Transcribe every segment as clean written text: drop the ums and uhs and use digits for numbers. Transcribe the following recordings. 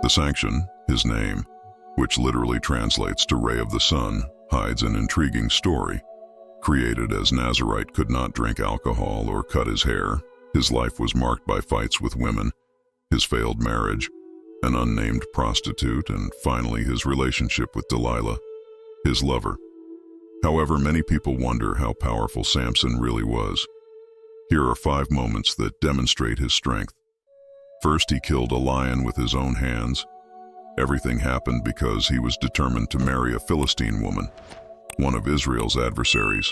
The sanction, his name, which literally translates to ray of the sun, hides an intriguing story. Created as Nazirite could not drink alcohol or cut his hair, his life was marked by fights with women, his failed marriage, an unnamed prostitute, and finally his relationship with Delilah, his lover. However, many people wonder how powerful Samson really was. Here are 5 moments that demonstrate his strength. First, he killed a lion with his own hands. Everything happened because he was determined to marry a Philistine woman, one of Israel's adversaries.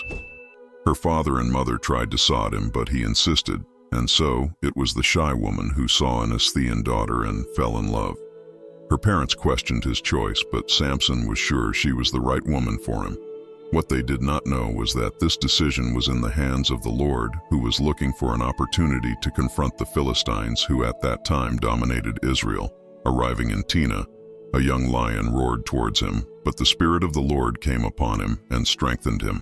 Her father and mother tried to sod him, but he insisted, and so it was the shy woman who saw an Assyrian daughter and fell in love. Her parents questioned his choice, but Samson was sure she was the right woman for him. What they did not know was that this decision was in the hands of the Lord, who was looking for an opportunity to confront the Philistines, who at that time dominated Israel. Arriving in Timnah, a young lion roared towards him, but the Spirit of the Lord came upon him and strengthened him.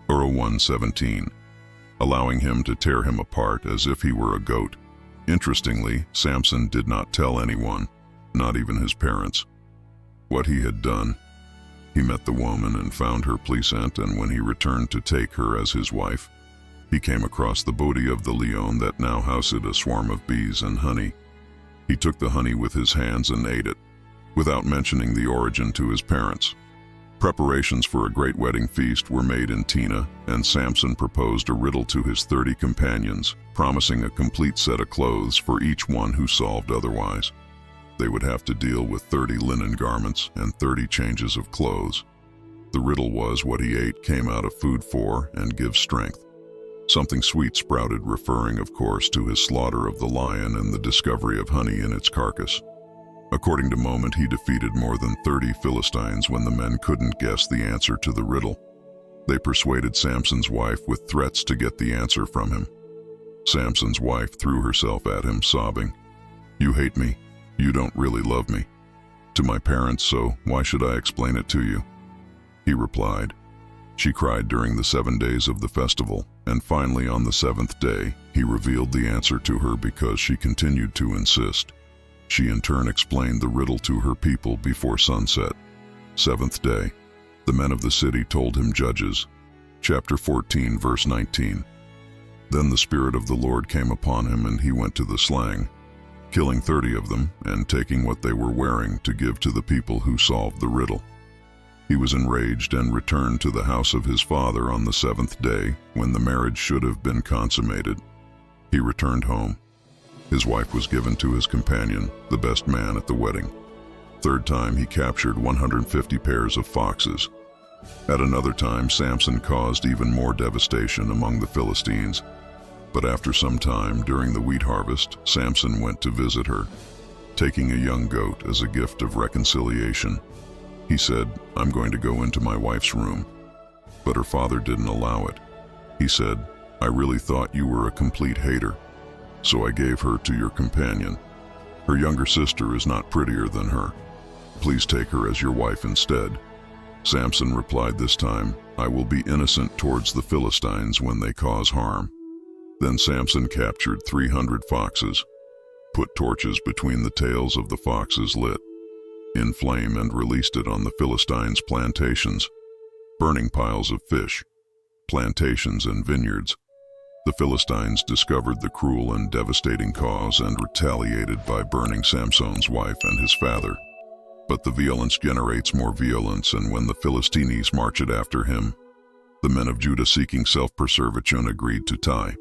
1:17, allowing him to tear him apart as if he were a goat. Interestingly, Samson did not tell anyone, not even his parents, what he had done. He met the woman and found her pleasant, and when he returned to take her as his wife, he came across the body of the leon that now housed a swarm of bees and honey. He took the honey with his hands and ate it, without mentioning the origin to his parents. Preparations for a great wedding feast were made in Timnah, and Samson proposed a riddle to his 30 companions, promising a complete set of clothes for each one who solved otherwise. They would have to deal with 30 linen garments and 30 changes of clothes. The riddle was what he ate came out of food for and gives strength. Something sweet sprouted, referring, of course, to his slaughter of the lion and the discovery of honey in its carcass. According to Moment, he defeated more than 30 Philistines when the men couldn't guess the answer to the riddle. They persuaded Samson's wife with threats to get the answer from him. Samson's wife threw herself at him, sobbing, "You hate me. You don't really love me. To my parents, so why should I explain it to you?" He replied. She cried during the 7 days of the festival, and finally on the 7th day, he revealed the answer to her because she continued to insist. She in turn explained the riddle to her people before sunset. 7th day. The men of the city told him. Judges, chapter 14, verse 19. Then the Spirit of the Lord came upon him, and he went to the slang, killing 30 of them and taking what they were wearing to give to the people who solved the riddle. He was enraged and returned to the house of his father on the 7th day, when the marriage should have been consummated. He returned home. His wife was given to his companion, the best man at the wedding. 3rd time, he captured 150 pairs of foxes. At another time, Samson caused even more devastation among the Philistines. But after some time, during the wheat harvest, Samson went to visit her, taking a young goat as a gift of reconciliation. He said, "I'm going to go into my wife's room." But her father didn't allow it. He said, "I really thought you were a complete hater, so I gave her to your companion. Her younger sister is not prettier than her. Please take her as your wife instead." Samson replied this time, "I will be innocent towards the Philistines when they cause harm." Then Samson captured 300 foxes, put torches between the tails of the foxes, lit in flame, and released it on the Philistines' plantations, burning piles of fish, plantations and vineyards. The Philistines discovered the cruel and devastating cause and retaliated by burning Samson's wife and his father. But the violence generates more violence, and when the Philistines marched after him, the men of Judah, seeking self-preservation, agreed to tie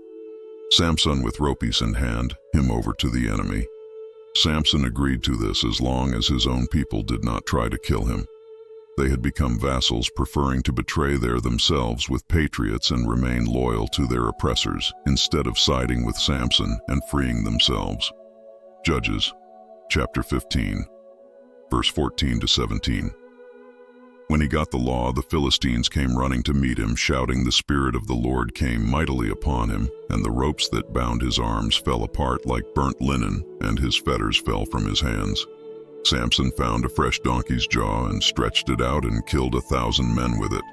Samson with ropes in hand, him over to the enemy. Samson agreed to this as long as his own people did not try to kill him. They had become vassals, preferring to betray themselves with patriots and remain loyal to their oppressors, instead of siding with Samson and freeing themselves. Judges, chapter 15, verse 14 to 17. When he got the law, the Philistines came running to meet him, shouting, "The Spirit of the Lord came mightily upon him, and the ropes that bound his arms fell apart like burnt linen, and his fetters fell from his hands." Samson found a fresh donkey's jaw and stretched it out and killed 1,000 men with it.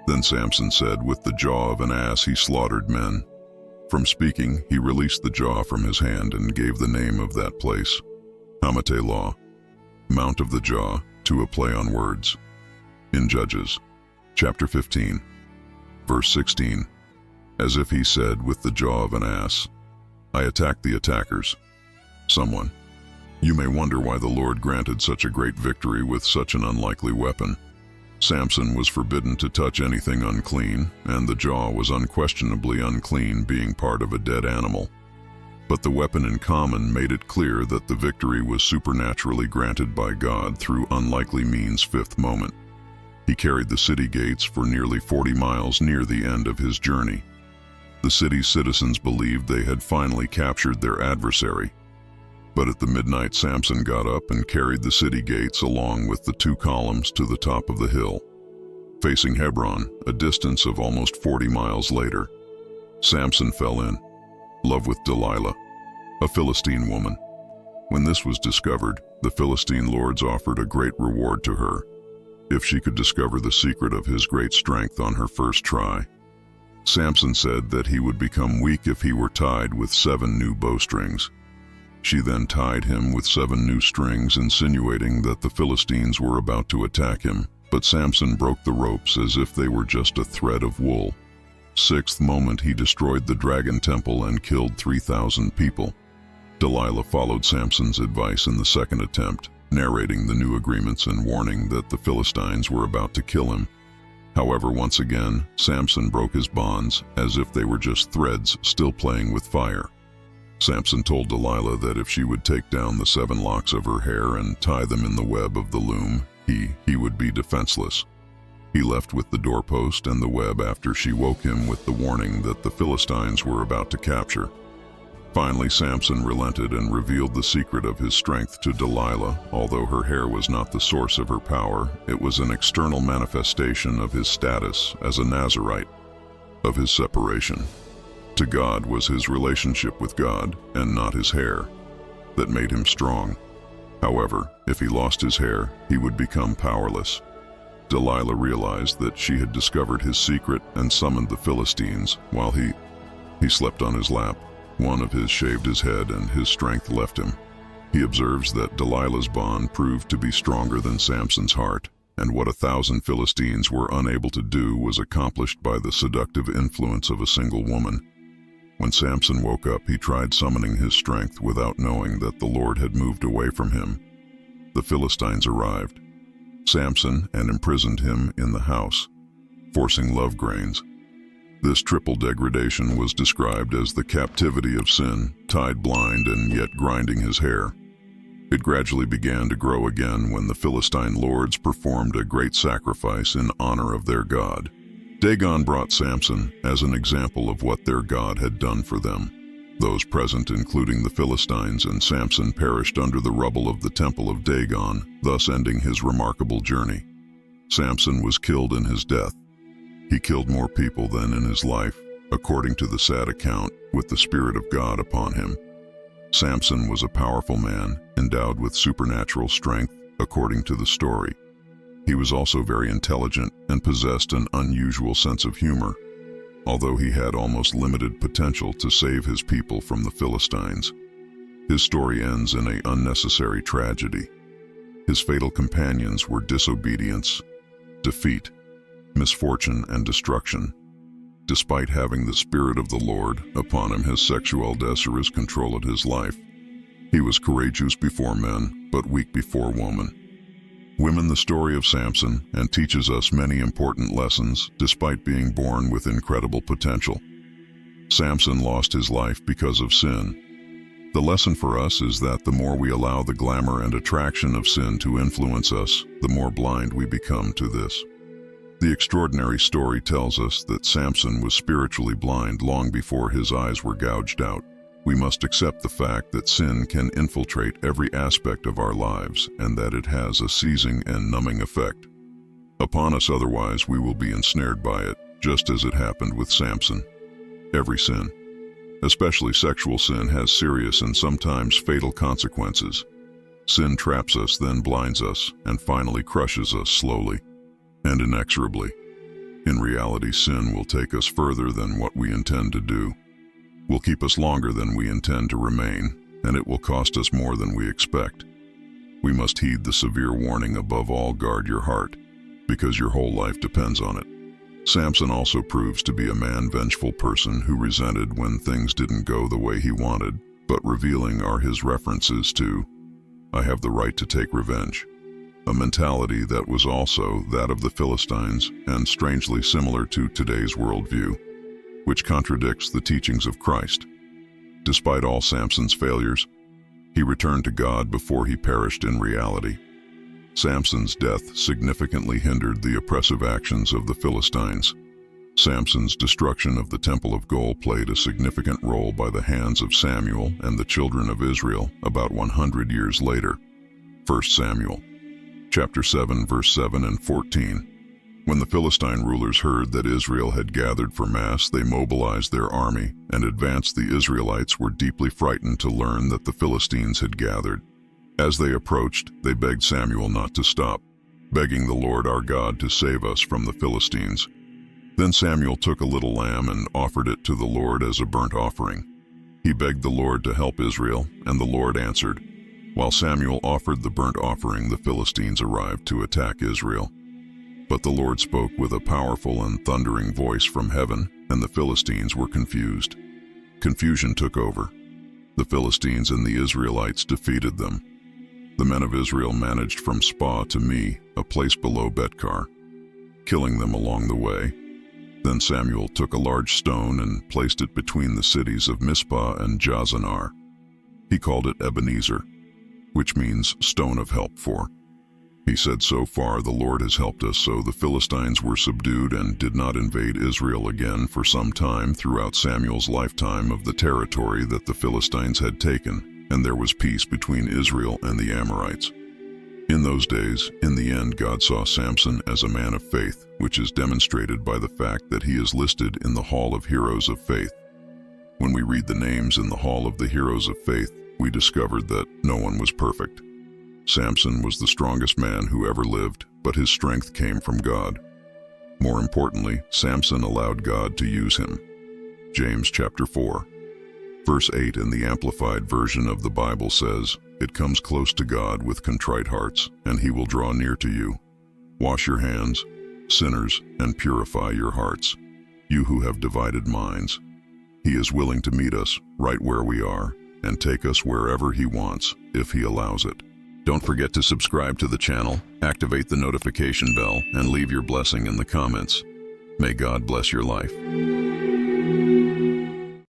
Then Samson said, "With the jaw of an ass he slaughtered men." From speaking, he released the jaw from his hand and gave the name of that place, Hamateh-Law, Mount of the Jaw, to a play on words. In Judges, chapter 15, verse 16, as if he said with the jaw of an ass, I attacked the attackers. Someone. You may wonder why the Lord granted such a great victory with such an unlikely weapon. Samson was forbidden to touch anything unclean, and the jaw was unquestionably unclean, being part of a dead animal. But the weapon in common made it clear that the victory was supernaturally granted by God through unlikely means. Fifth moment. He carried the city gates for nearly 40 miles near the end of his journey. The city's citizens believed they had finally captured their adversary. But at the midnight, Samson got up and carried the city gates along with the 2 columns to the top of the hill. Facing Hebron, a distance of almost 40 miles later, Samson fell in love with Delilah, a Philistine woman. When this was discovered, the Philistine lords offered a great reward to her if she could discover the secret of his great strength on her first try. Samson said that he would become weak if he were tied with 7 new bowstrings. She then tied him with 7 new strings, insinuating that the Philistines were about to attack him, but Samson broke the ropes as if they were just a thread of wool. Sixth moment, he destroyed the dragon temple and killed 3,000 people. Delilah followed Samson's advice in the second attempt, narrating the new agreements and warning that the Philistines were about to kill him. However, once again, Samson broke his bonds as if they were just threads still playing with fire. Samson told Delilah that if she would take down the 7 locks of her hair and tie them in the web of the loom, he would be defenseless. He left with the doorpost and the web after she woke him with the warning that the Philistines were about to capture. Finally, Samson relented and revealed the secret of his strength to Delilah. Although her hair was not the source of her power, it was an external manifestation of his status as a Nazirite, of his separation to God was his relationship with God, and not his hair, that made him strong. However, if he lost his hair, he would become powerless. Delilah realized that she had discovered his secret and summoned the Philistines while he slept on his lap. One of his shaved his head and his strength left him. He observes that Delilah's bond proved to be stronger than Samson's heart, and what 1,000 Philistines were unable to do was accomplished by the seductive influence of a single woman. When Samson woke up, he tried summoning his strength without knowing that the Lord had moved away from him. The Philistines arrived, Samson, and imprisoned him in the house, forcing love grains. This triple degradation was described as the captivity of sin, tied blind and yet grinding his hair. It gradually began to grow again when the Philistine lords performed a great sacrifice in honor of their god. Dagon brought Samson as an example of what their God had done for them. Those present, including the Philistines and Samson, perished under the rubble of the temple of Dagon, thus ending his remarkable journey. Samson was killed in his death. He killed more people than in his life, according to the sad account, with the Spirit of God upon him. Samson was a powerful man, endowed with supernatural strength, according to the story. He was also very intelligent and possessed an unusual sense of humor, although he had almost limited potential to save his people from the Philistines. His story ends in an unnecessary tragedy. His fatal companions were disobedience, defeat, misfortune, and destruction. Despite having the Spirit of the Lord upon him, his sexual desires controlled his life. He was courageous before men, but weak before women. Women, the story of Samson, and teaches us many important lessons despite being born with incredible potential. Samson lost his life because of sin. The lesson for us is that the more we allow the glamour and attraction of sin to influence us, the more blind we become to this. The extraordinary story tells us that Samson was spiritually blind long before his eyes were gouged out. We must accept the fact that sin can infiltrate every aspect of our lives and that it has a seizing and numbing effect upon us, otherwise we will be ensnared by it, just as it happened with Samson. Every sin, especially sexual sin, has serious and sometimes fatal consequences. Sin traps us, then blinds us, and finally crushes us slowly and inexorably. In reality, sin will take us further than what we intend to do, will keep us longer than we intend to remain, and it will cost us more than we expect. We must heed the severe warning, above all guard your heart, because your whole life depends on it. Samson also proves to be a vengeful person who resented when things didn't go the way he wanted, but revealing are his references to, "I have the right to take revenge," a mentality that was also that of the Philistines and strangely similar to today's worldview, which contradicts the teachings of Christ. Despite all Samson's failures, he returned to God before he perished in reality. Samson's death significantly hindered the oppressive actions of the Philistines. Samson's destruction of the Temple of Gold played a significant role by the hands of Samuel and the children of Israel about 100 years later. 1 Samuel, chapter 7, verse 7 and 14. When the Philistine rulers heard that Israel had gathered for mass, they mobilized their army and advanced. The Israelites were deeply frightened to learn that the Philistines had gathered. As they approached, they begged Samuel not to stop, begging the Lord our God to save us from the Philistines. Then Samuel took a little lamb and offered it to the Lord as a burnt offering. He begged the Lord to help Israel, and the Lord answered. While Samuel offered the burnt offering, the Philistines arrived to attack Israel. But the Lord spoke with a powerful and thundering voice from heaven, and the Philistines were confused. Confusion took over. The Philistines and the Israelites defeated them. The men of Israel managed from Spa to Me, a place below Betkar, killing them along the way. Then Samuel took a large stone and placed it between the cities of Mizpah and Jazanar. He called it Ebenezer, which means stone of help for. He said, "So far the Lord has helped us." So the Philistines were subdued and did not invade Israel again for some time throughout Samuel's lifetime of the territory that the Philistines had taken, and there was peace between Israel and the Amorites. In those days, in the end, God saw Samson as a man of faith, which is demonstrated by the fact that he is listed in the Hall of Heroes of Faith. When we read the names in the Hall of the Heroes of Faith, we discovered that no one was perfect. Samson was the strongest man who ever lived, but his strength came from God. More importantly, Samson allowed God to use him. James chapter 4, verse 8 in the Amplified Version of the Bible says, "It comes close to God with contrite hearts, and he will draw near to you. Wash your hands, sinners, and purify your hearts, you who have divided minds." He is willing to meet us right where we are and take us wherever he wants, if he allows it. Don't forget to subscribe to the channel, activate the notification bell, and leave your blessing in the comments. May God bless your life.